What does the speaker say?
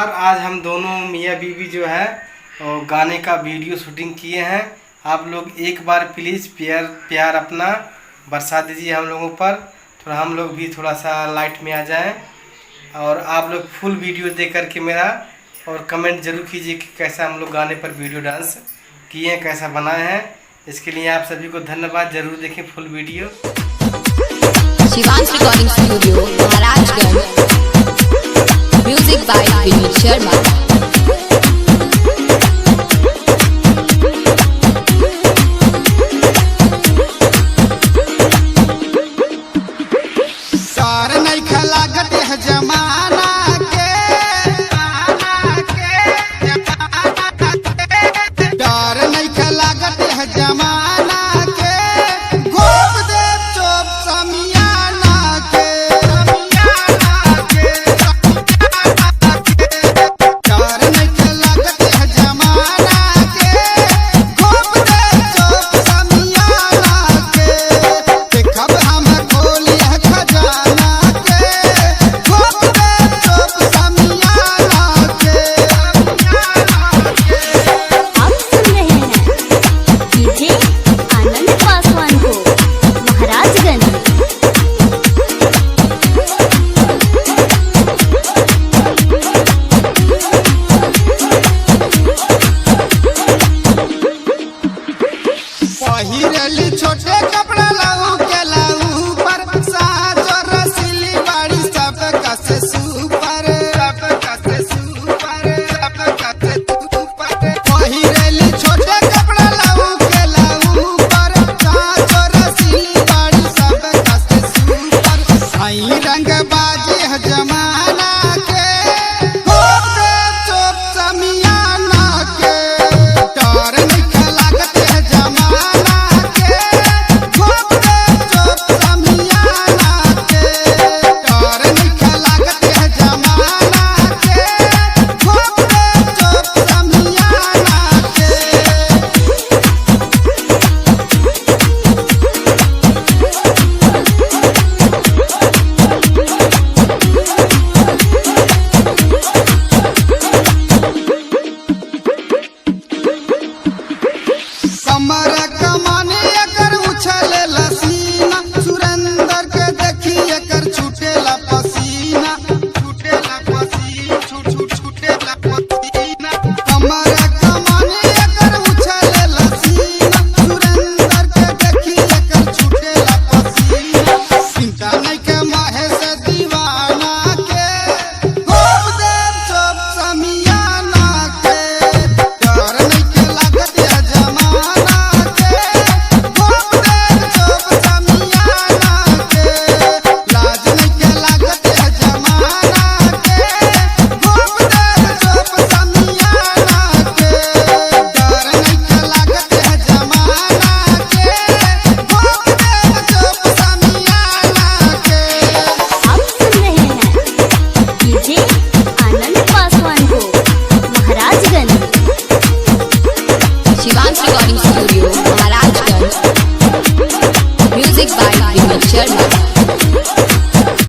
नमस्कार। आज हम दोनों मियाँ बीवी जो है और गाने का वीडियो शूटिंग किए हैं। आप लोग एक बार प्लीज़ प्यार अपना बरसा दीजिए हम लोगों पर, थोड़ा हम लोग भी थोड़ा सा लाइट में आ जाएं। और आप लोग फुल वीडियो देख करके मेरा और कमेंट जरूर कीजिए कि कैसा हम लोग गाने पर वीडियो डांस किए हैं, कैसा बनाए हैं। इसके लिए आप सभी को धन्यवाद। जरूर देखें full video. Shivansh recording studio Maharajganj. Music by Vineet Sharma. छोटे कपड़ा लाऊ के लाऊ पर साज और रसीली बाड़ी सब कसे सुपर वही रेली। छोटे कपड़ा लाऊ के लाऊ पर साज और रसीली बाड़ी सब कसे सुपर। साई रंग